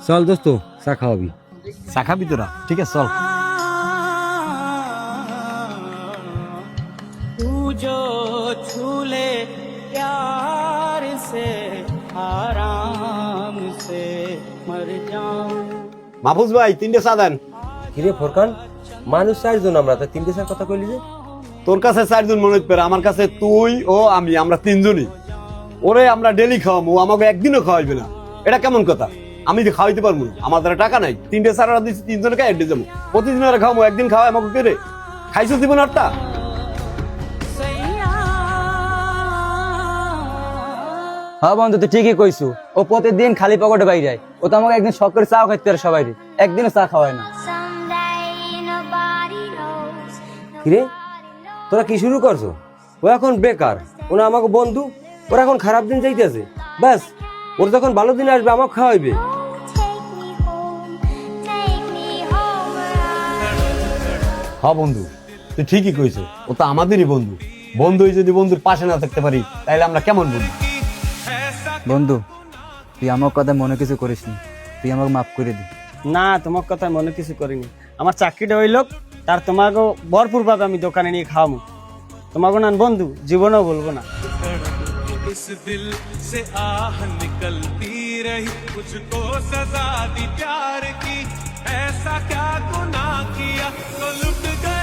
চল দোস্ত চা খাওয়াবি। চা খাবি তোরা? ঠিক আছে চল। जो छूले प्यार से आराम से मर जाऊं। মাহফুজ ভাই 3টে চা দেন। কিরে ফোরকান, মানুষ 4 জন, আমরা তো 3টে চার কথা কইলি যে। তোর কাছে 4 জন মনে হচ্ছে, আমার কাছে তুই ও আমি, আমরা 3 জনই। ওরে আমরা ডেলি খাওয়াবো, আমাকে একদিনও খাওয়াইবে না, এটা কেমন কথা? আমি যে খাওয়াইতে পারবো না, আমার দ্বারা টাকা নাই। 3টে চার অর্ডার দিচ্ছি, 3 জনকে অ্যাড যাবো, প্রতিদিন ওরা খাওয়াবো, একদিন খাওয়াই আমাকে কে রে? খাইছো জীবন আটটা? হ্যাঁ বন্ধু, তুই ঠিকই কইছু। ও প্রতিদিন খালি পকেটে বাইরে যায়। ও তো আমাকে একদিন শখ করে চাও খাইতে পারে, সবাই একদিনও চা খাওয়ায় না। কিরে তোরা কি শুরু করছো? ও এখন বেকার, ওনা আমাকে বন্ধু, ওরা এখন খারাপ দিন যাইতেছে, ব্যাস ওর যখন ভালো দিন আসবে আমাকে খাওয়াইবে। হ্যাঁ বন্ধু, তুই ঠিকই কইছো, ও তো আমাদেরই বন্ধু। বন্ধুই যদি বন্ধুর পাশে না থাকতে পারি, তাইলে আমরা কেমন বন্ধু? বন্ধু, তুই আমার কথা মনে কিছু করিস নি, তুই আমাকে মাফ করে দি। না, তোমার কথা মনে কিছু করিনি। আমার চাকরিটা হইল, তার তোমাকে ভরপুর ভাবে আমি দোকানে নিয়ে খাওয়াবো। তোমাকে না বন্ধু জীবনেও বলবো না। इस दिल से आह निकलती रही, मुझको सजा दी प्यार की, ऐसा क्या गुनाह किया तो लुट गया।